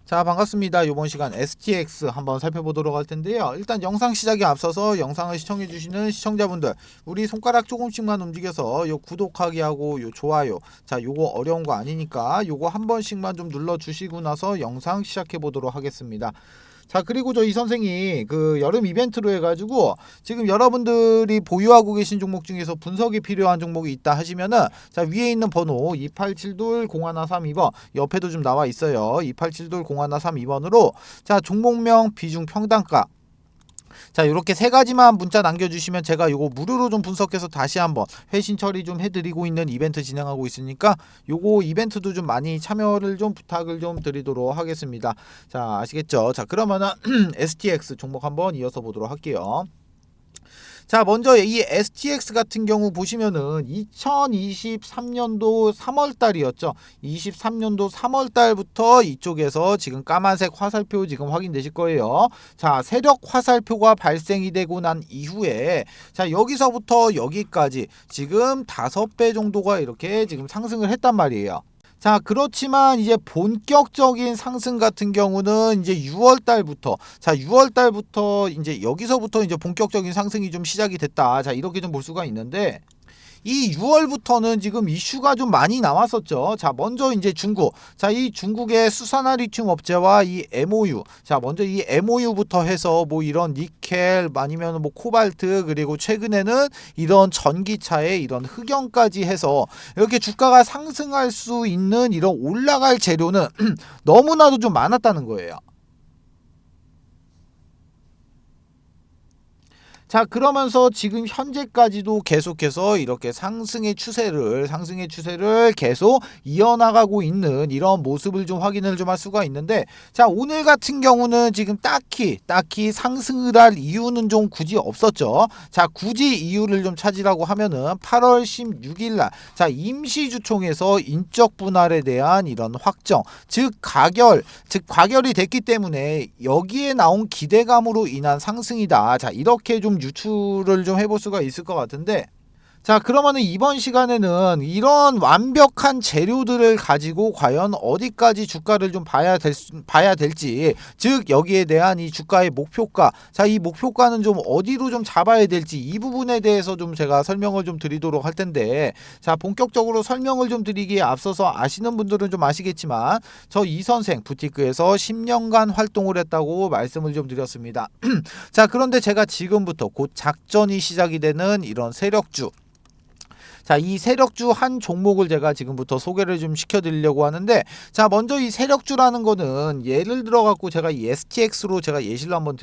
자, 반갑습니다. 이번 시간 STX 한번 살펴보도록 할 텐데요. 일단 영상 시작에 앞서서 영상을 시청해주시는 시청자분들, 우리 손가락 조금씩만 움직여서 요 구독하기 하고 요 좋아요, 자, 요거 어려운 거 아니니까 요거 한 번씩만 좀 눌러주시고 나서 영상 시작해 보도록 하겠습니다. 자, 그리고 저 이 선생이 그 여름 이벤트로 해가지고 지금 여러분들이 보유하고 계신 종목 중에서 분석이 필요한 종목이 있다 하시면은, 자, 위에 있는 번호 2872-0132번 옆에도 좀 나와 있어요. 2872-0132번으로 자, 종목명, 비중, 평단가, 자, 이렇게 세 가지만 문자 남겨주시면 제가 요거 무료로 좀 분석해서 다시 한번 회신 처리 좀 해드리고 있는 이벤트 진행하고 있으니까 요거 이벤트도 좀 많이 참여를 좀 부탁을 좀 드리도록 하겠습니다. 자, 아시겠죠? 자, 그러면은 STX 종목 한번 이어서 보도록 할게요. 자, 먼저 이 STX 같은 경우 보시면은 2023년도 3월달이었죠. 23년도 3월달부터 이쪽에서 지금 까만색 화살표 지금 확인되실 거예요. 자, 세력 화살표가 발생이 되고 난 이후에, 자, 여기서부터 여기까지 지금 5배 정도가 이렇게 지금 상승을 했단 말이에요. 자, 그렇지만 이제 본격적인 상승 같은 경우는 이제 6월 달부터, 자, 6월 달부터 이제 여기서부터 이제 본격적인 상승이 좀 시작이 됐다. 자, 이렇게 좀 볼 수가 있는데, 이 6월부터는 지금 이슈가 좀 많이 나왔었죠. 자, 먼저 이제 중국. 자, 이 중국의 수산화 리튬 업체와 이 MOU. 자, 먼저 이 MOU부터 해서 뭐 이런 니켈 아니면 뭐 코발트, 그리고 최근에는 이런 전기차의 이런 흑연까지 해서 이렇게 주가가 상승할 수 있는 이런 올라갈 재료는 너무나도 좀 많았다는 거예요. 자, 그러면서 지금 현재까지도 계속해서 이렇게 상승의 추세를 계속 이어나가고 있는 이런 모습을 좀 확인을 좀 할 수가 있는데, 자, 오늘 같은 경우는 지금 딱히 상승을 할 이유는 좀 굳이 없었죠. 자, 굳이 이유를 좀 찾으라고 하면은 8월 16일 날, 자, 임시주총에서 인적 분할에 대한 이런 확정, 즉 과결이 됐기 때문에 여기에 나온 기대감으로 인한 상승이다. 자, 이렇게 좀 유추를 좀 해볼 수가 있을 것 같은데, 자, 그러면은 이번 시간에는 이런 완벽한 재료들을 가지고 과연 어디까지 주가를 좀 봐야 될지, 즉 여기에 대한 이 주가의 목표가, 자, 이 목표가는 좀 어디로 좀 잡아야 될지, 이 부분에 대해서 좀 제가 설명을 좀 드리도록 할 텐데, 자, 본격적으로 설명을 좀 드리기에 앞서서 아시는 분들은 좀 아시겠지만, 저 이 선생 부티크에서 10년간 활동을 했다고 말씀을 좀 드렸습니다. 자, 그런데 제가 지금부터 곧 작전이 시작이 되는 이런 세력주, 자, 이 세력주 한 종목을 제가 지금부터 소개를 좀 시켜드리려고 하는데, 자, 먼저 이 세력주라는 거는 예를 들어 갖고 제가 이 STX로 제가 예시를 한번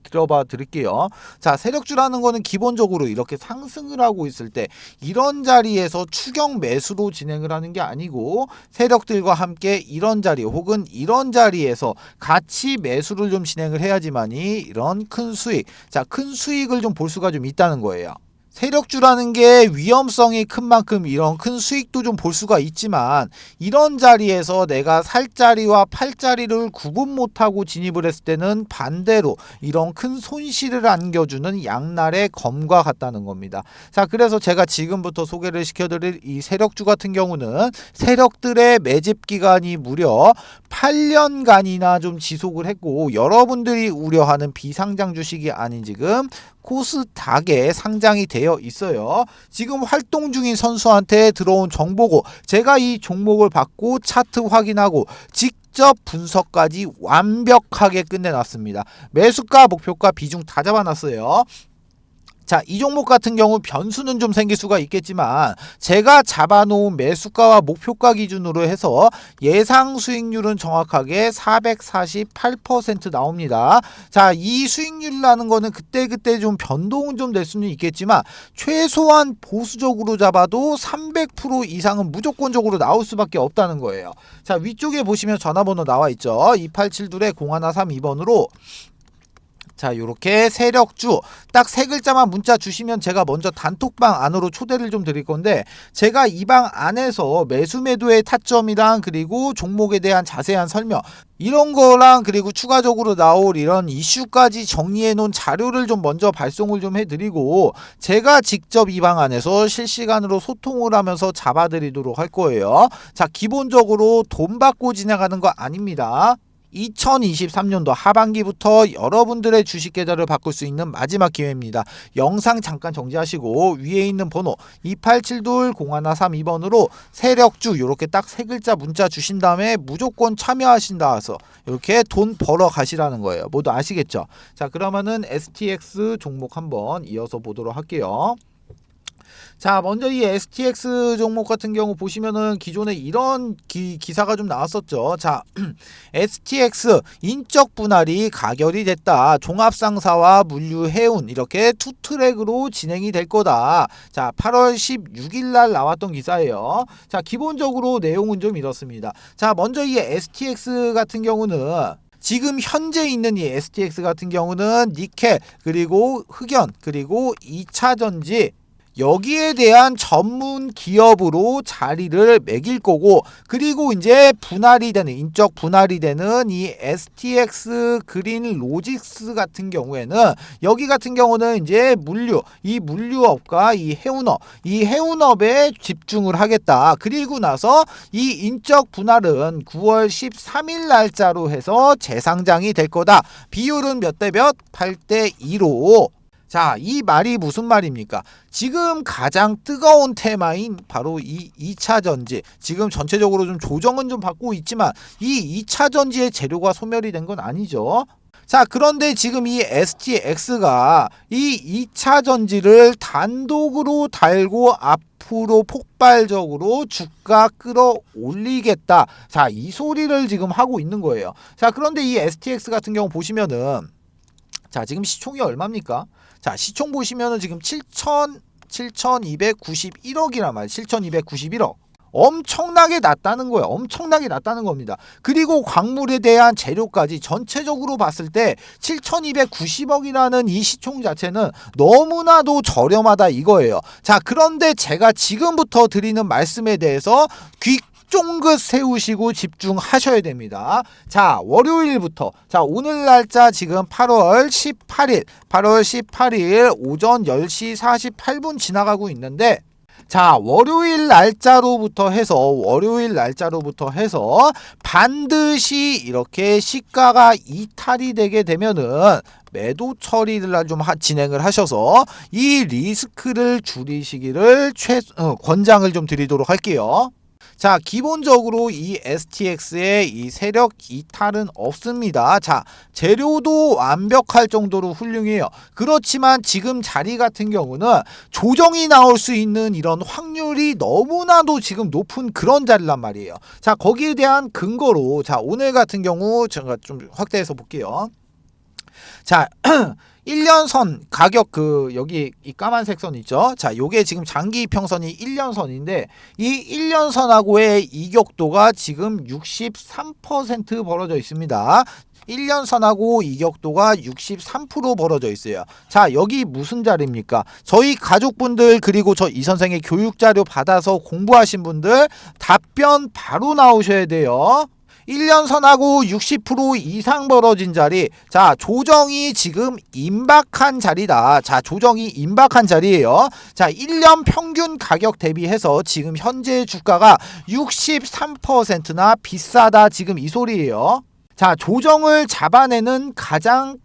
들어봐 드릴게요. 자, 세력주라는 거는 기본적으로 이렇게 상승을 하고 있을 때 이런 자리에서 추격 매수로 진행을 하는 게 아니고, 세력들과 함께 이런 자리 혹은 이런 자리에서 같이 매수를 좀 진행을 해야지만이 이런 큰 수익, 자, 큰 수익을 좀 볼 수가 좀 있다는 거예요. 세력주라는 게 위험성이 큰 만큼 이런 큰 수익도 좀 볼 수가 있지만, 이런 자리에서 내가 살 자리와 팔 자리를 구분 못하고 진입을 했을 때는 반대로 이런 큰 손실을 안겨주는 양날의 검과 같다는 겁니다. 자, 그래서 제가 지금부터 소개를 시켜드릴 이 세력주 같은 경우는 세력들의 매집 기간이 무려 8년간이나 좀 지속을 했고, 여러분들이 우려하는 비상장 주식이 아닌 지금 코스닥에 상장이 되어 있어요. 지금 활동 중인 선수한테 들어온 정보고, 제가 이 종목을 받고 차트 확인하고 직접 분석까지 완벽하게 끝내놨습니다. 매수가, 목표가, 비중 다 잡아놨어요. 자, 이 종목 같은 경우 변수는 좀 생길 수가 있겠지만, 제가 잡아놓은 매수가와 목표가 기준으로 해서 예상 수익률은 정확하게 448% 나옵니다. 자, 이 수익률이라는 거는 그때그때 좀 변동은 좀 될 수는 있겠지만, 최소한 보수적으로 잡아도 300% 이상은 무조건적으로 나올 수밖에 없다는 거예요. 자, 위쪽에 보시면 전화번호 나와 있죠. 2872-0132번으로, 자, 요렇게 세력주 딱 세 글자만 문자 주시면 제가 먼저 단톡방 안으로 초대를 좀 드릴 건데, 제가 이 방 안에서 매수 매도의 타점이랑 그리고 종목에 대한 자세한 설명, 이런 거랑 그리고 추가적으로 나올 이런 이슈까지 정리해 놓은 자료를 좀 먼저 발송을 좀 해드리고, 제가 직접 이 방 안에서 실시간으로 소통을 하면서 잡아드리도록 할 거예요. 자, 기본적으로 돈 받고 진행하는 거 아닙니다. 2023년도 하반기부터 여러분들의 주식 계좌를 바꿀 수 있는 마지막 기회입니다. 영상 잠깐 정지하시고 위에 있는 번호 2872-0132번으로 세력주 이렇게 딱 세 글자 문자 주신 다음에 무조건 참여하신다 해서 이렇게 돈 벌어 가시라는 거예요. 모두 아시겠죠? 자, 그러면은 STX 종목 한번 이어서 보도록 할게요. 자, 먼저 이 STX 종목 같은 경우 보시면은 기존에 이런 기사가 좀 나왔었죠. 자, STX 인적 분할이 가결이 됐다. 종합상사와 물류 해운 이렇게 투 트랙으로 진행이 될 거다. 자, 8월 16일 날 나왔던 기사예요. 자, 기본적으로 내용은 좀 이렇습니다. 자, 먼저 이 STX 같은 경우는 지금 현재 있는 이 STX 같은 경우는 니켈 그리고 흑연 그리고 2차전지 여기에 대한 전문 기업으로 자리를 매길 거고, 그리고 이제 분할이 되는 인적 분할이 되는 이 STX 그린 로직스 같은 경우에는 여기 같은 경우는 이제 이 물류업과 이 해운업에 집중을 하겠다. 그리고 나서 이 인적 분할은 9월 13일 날짜로 해서 재상장이 될 거다. 비율은 몇 대 몇? 8대 2로. 자, 이 말이 무슨 말입니까? 지금 가장 뜨거운 테마인 바로 이 2차 전지, 지금 전체적으로 좀 조정은 좀 받고 있지만 이 2차 전지의 재료가 소멸이 된 건 아니죠. 자, 그런데 지금 이 STX가 이 2차 전지를 단독으로 달고 앞으로 폭발적으로 주가 끌어올리겠다. 자, 이 소리를 지금 하고 있는 거예요. 자, 그런데 이 STX 같은 경우 보시면은, 자, 지금 시총이 얼마입니까? 자, 시총 보시면은 지금 7,291억이란 말이에요. 7,291억. 엄청나게 낮다는 거예요. 엄청나게 낮다는 겁니다. 그리고 광물에 대한 재료까지 전체적으로 봤을 때 7,290억이라는 이 시총 자체는 너무나도 저렴하다 이거예요. 자, 그런데 제가 지금부터 드리는 말씀에 대해서 쫑긋 세우시고 집중하셔야 됩니다. 자, 월요일부터, 자, 오늘 날짜 지금 8월 18일 오전 10시 48분 지나가고 있는데, 자, 월요일 날짜로부터 해서 반드시 이렇게 시가가 이탈이 되게 되면은 매도 처리를 좀 진행을 하셔서 이 리스크를 줄이시기를 권장을 좀 드리도록 할게요. 자, 기본적으로 이 STX의 이 세력 이탈은 없습니다. 자, 재료도 완벽할 정도로 훌륭해요. 그렇지만 지금 자리 같은 경우는 조정이 나올 수 있는 이런 확률이 너무나도 지금 높은 그런 자리란 말이에요. 자, 거기에 대한 근거로, 자, 오늘 같은 경우 제가 좀 확대해서 볼게요. 자, 1년선 가격 여기 이 까만색 선 있죠. 자, 요게 지금 장기 평선이 1년선인데 이 1년선하고의 이격도가 지금 63% 벌어져 있습니다. 1년선하고 이격도가 63% 벌어져 있어요. 자, 여기 무슨 자리입니까? 저희 가족분들 그리고 저 이 선생의 교육자료 받아서 공부하신 분들 답변 바로 나오셔야 돼요. 1년선하고 60% 이상 벌어진 자리. 자, 조정이 지금 임박한 자리다. 자, 조정이 임박한 자리예요. 자, 1년 평균 가격 대비해서 지금 현재 주가가 63%나 비싸다. 지금 이 소리예요. 자, 조정을 잡아내는 가장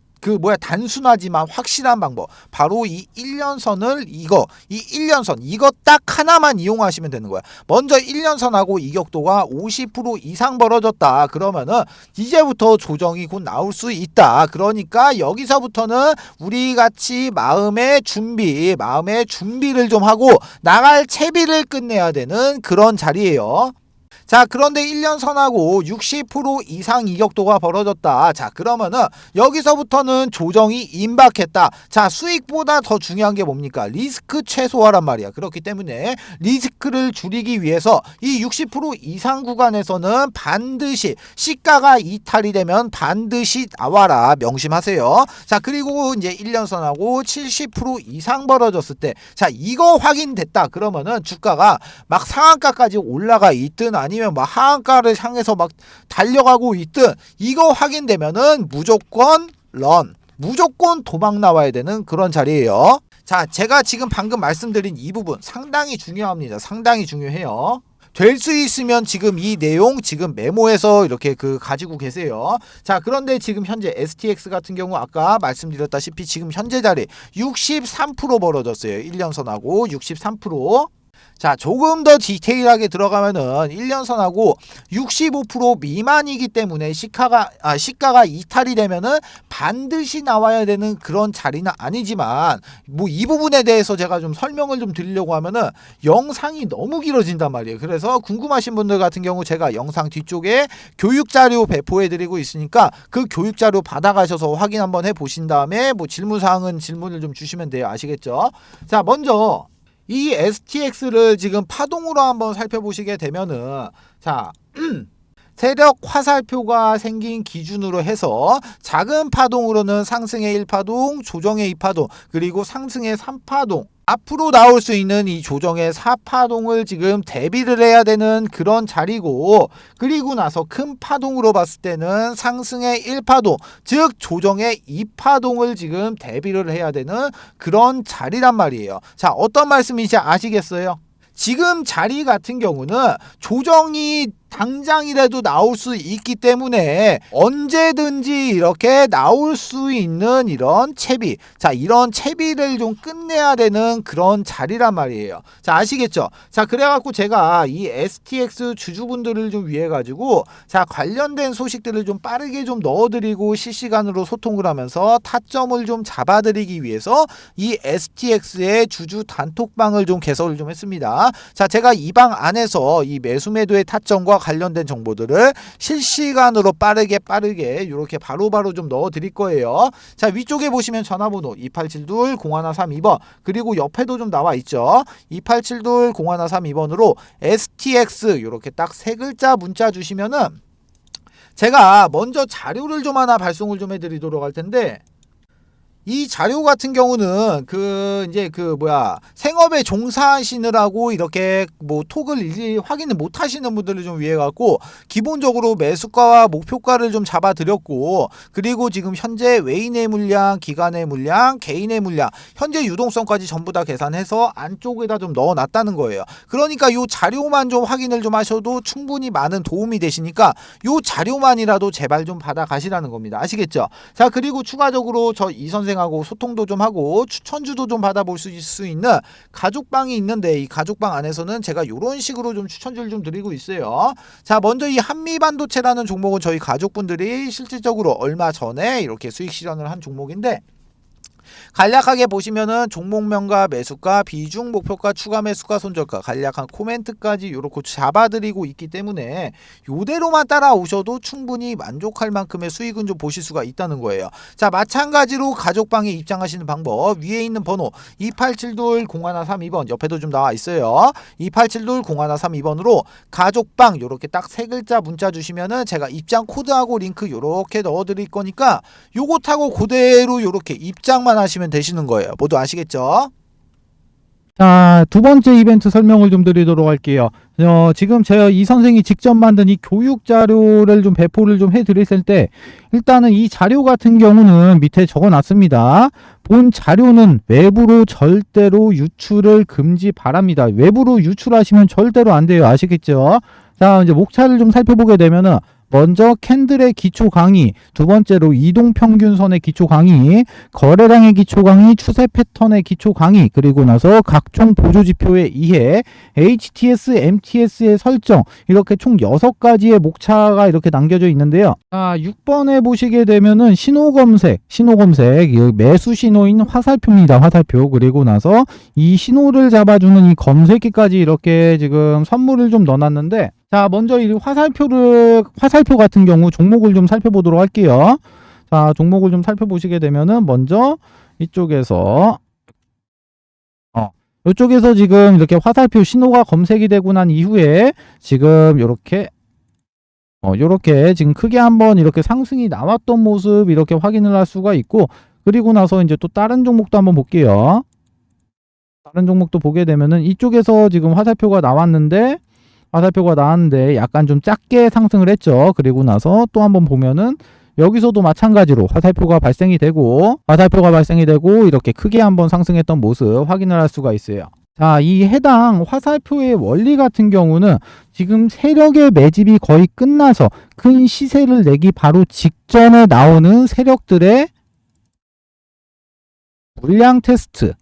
단순하지만 확실한 방법, 바로 이 1년선을 이 1년선 이거 딱 하나만 이용하시면 되는 거야. 먼저 1년선하고 이격도가 50% 이상 벌어졌다. 그러면은 이제부터 조정이 곧 나올 수 있다. 그러니까 여기서부터는 우리 같이 마음의 준비를 좀 하고 나갈 채비를 끝내야 되는 그런 자리예요. 자, 그런데 1년선하고 60% 이상 이격도가 벌어졌다. 자, 그러면은 여기서부터는 조정이 임박했다. 자, 수익보다 더 중요한 게 뭡니까? 리스크 최소화란 말이야. 그렇기 때문에 리스크를 줄이기 위해서 이 60% 이상 구간에서는 반드시 시가가 이탈이 되면 반드시 나와라. 명심하세요. 자, 그리고 이제 1년선하고 70% 이상 벌어졌을 때, 자, 이거 확인됐다. 그러면은 주가가 막 상한가까지 올라가 있든 아니면 막 하한가를 향해서 막 달려가고 있든 이거 확인되면은 무조건 도망 나와야 되는 그런 자리예요. 자, 제가 지금 방금 말씀드린 이 부분 상당히 중요합니다. 상당히 중요해요. 될 수 있으면 지금 이 내용 지금 메모해서 이렇게 가지고 계세요. 자, 그런데 지금 현재 STX 같은 경우 아까 말씀드렸다시피 지금 현재 자리 63% 벌어졌어요. 1년선하고 63%. 자, 조금 더 디테일하게 들어가면은 1년선하고 65% 미만이기 때문에 시가가 이탈이 되면은 반드시 나와야 되는 그런 자리는 아니지만 뭐 이 부분에 대해서 제가 좀 설명을 좀 드리려고 하면은 영상이 너무 길어진단 말이에요. 그래서 궁금하신 분들 같은 경우 제가 영상 뒤쪽에 교육 자료 배포해 드리고 있으니까 그 교육 자료 받아가셔서 확인 한번 해 보신 다음에 뭐 질문 사항은 질문을 좀 주시면 돼요. 아시겠죠? 자, 먼저 이 STX를 지금 파동으로 한번 살펴보시게 되면은 자 세력 화살표가 생긴 기준으로 해서 작은 파동으로는 상승의 1파동, 조정의 2파동, 그리고 상승의 3파동, 앞으로 나올 수 있는 이 조정의 4파동을 지금 대비를 해야 되는 그런 자리고, 그리고 나서 큰 파동으로 봤을 때는 상승의 1파동, 즉 조정의 2파동을 지금 대비를 해야 되는 그런 자리란 말이에요. 자, 어떤 말씀인지 아시겠어요? 지금 자리 같은 경우는 조정이 당장이라도 나올 수 있기 때문에 언제든지 이렇게 나올 수 있는 이런 채비, 자, 이런 채비를 좀 끝내야 되는 그런 자리란 말이에요. 자, 아시겠죠? 자, 그래갖고 제가 이 STX 주주분들을 좀 위해 가지고 자, 관련된 소식들을 좀 빠르게 좀 넣어드리고 실시간으로 소통을 하면서 타점을 좀 잡아드리기 위해서 이 STX의 주주 단톡방을 좀 개설을 좀 했습니다. 자, 제가 이 방 안에서 이 매수 매도의 타점과 관련된 정보들을 실시간으로 빠르게 이렇게 바로바로 좀 넣어 드릴 거예요. 자, 위쪽에 보시면 전화번호 2872-0132번, 그리고 옆에도 좀 나와 있죠. 2872-0132번으로 STX 이렇게 딱 세 글자 문자 주시면은 제가 먼저 자료를 좀 하나 발송을 좀 해드리도록 할 텐데, 이 자료 같은 경우는 생업에 종사하시느라고 이렇게 뭐 톡을 일일이 확인을 못 하시는 분들을 좀 위해 갖고 기본적으로 매수가와 목표가를 좀 잡아 드렸고, 그리고 지금 현재 외인의 물량, 기관의 물량, 개인의 물량, 현재 유동성까지 전부 다 계산해서 안쪽에다 좀 넣어 놨다는 거예요. 그러니까 요 자료만 좀 확인을 좀 하셔도 충분히 많은 도움이 되시니까 요 자료만이라도 제발 좀 받아 가시라는 겁니다. 아시겠죠? 자, 그리고 추가적으로 저 이 선생하고 소통도 좀 하고 추천주도 좀 받아볼 수 있는 가족방이 있는데, 이 가족방 안에서는 제가 이런 식으로 좀 추천주를 좀 드리고 있어요. 자, 먼저 이 한미반도체라는 종목은 저희 가족분들이 실질적으로 얼마 전에 이렇게 수익 실현을 한 종목인데, 간략하게 보시면은 종목명과 매수가, 비중, 목표가, 추가 매수가, 손절가, 간략한 코멘트까지 이렇게 잡아드리고 있기 때문에 이대로만 따라오셔도 충분히 만족할 만큼의 수익은 좀 보실 수가 있다는 거예요. 자, 마찬가지로 가족방에 입장하시는 방법, 위에 있는 번호 2872-0132번, 옆에도 좀 나와 있어요. 2872-0132번으로 가족방 이렇게 딱 세 글자 문자 주시면은 제가 입장 코드하고 링크 이렇게 넣어드릴 거니까 요거 타고 그대로 이렇게 입장만 하시면 되시는 거예요. 모두 아시겠죠? 자, 두 번째 이벤트 설명을 좀 드리도록 할게요. 지금 제가 이 선생이 직접 만든 이 교육 자료를 좀 배포를 좀 해드렸을 때, 일단은 이 자료 같은 경우는 밑에 적어 놨습니다. 본 자료는 외부로 절대로 유출을 금지 바랍니다. 외부로 유출하시면 절대로 안 돼요. 아시겠죠? 자, 이제 목차를 좀 살펴보게 되면은, 먼저 캔들의 기초 강의, 두 번째로 이동평균선의 기초 강의, 거래량의 기초 강의, 추세 패턴의 기초 강의, 그리고 나서 각종 보조지표의 이해, HTS, MTS의 설정, 이렇게 총 6가지의 목차가 이렇게 남겨져 있는데요. 자, 6번에 보시게 되면은 신호검색, 매수 신호인 화살표입니다. 화살표. 그리고 나서 이 신호를 잡아주는 이 검색기까지 이렇게 지금 선물을 좀 넣어놨는데, 자, 먼저 이 화살표 같은 경우 종목을 좀 살펴보도록 할게요. 자, 종목을 좀 살펴보시게 되면은 먼저 이쪽에서 이쪽에서 지금 이렇게 화살표 신호가 검색이 되고 난 이후에 지금 요렇게 지금 크게 한번 이렇게 상승이 나왔던 모습 이렇게 확인을 할 수가 있고, 그리고 나서 이제 또 다른 종목도 한번 볼게요. 다른 종목도 보게 되면은 이쪽에서 지금 화살표가 나왔는데 약간 좀 작게 상승을 했죠. 그리고 나서 또 한번 보면은 여기서도 마찬가지로 화살표가 발생이 되고 이렇게 크게 한번 상승했던 모습 확인을 할 수가 있어요. 자, 이 해당 화살표의 원리 같은 경우는 지금 세력의 매집이 거의 끝나서 큰 시세를 내기 바로 직전에 나오는 세력들의 물량 테스트,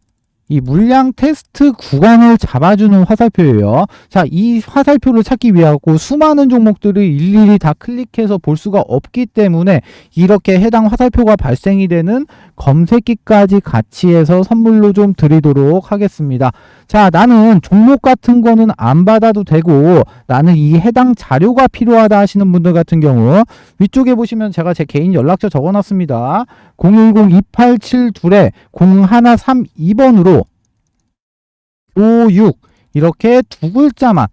이 물량 테스트 구간을 잡아주는 화살표예요. 자, 이 화살표를 찾기 위하고 수많은 종목들을 일일이 다 클릭해서 볼 수가 없기 때문에 이렇게 해당 화살표가 발생이 되는 검색기까지 같이 해서 선물로 좀 드리도록 하겠습니다. 자, 나는 종목 같은 거는 안 받아도 되고 나는 이 해당 자료가 필요하다 하시는 분들 같은 경우 위쪽에 보시면 제가 제 개인 연락처 적어놨습니다. 010-287-0132번으로 교육 이렇게 두 글자만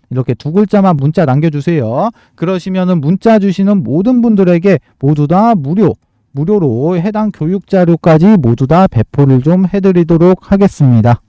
문자 남겨주세요. 그러시면은 문자 주시는 모든 분들에게 모두 다 무료로 해당 교육 자료까지 모두 다 배포를 좀 해드리도록 하겠습니다.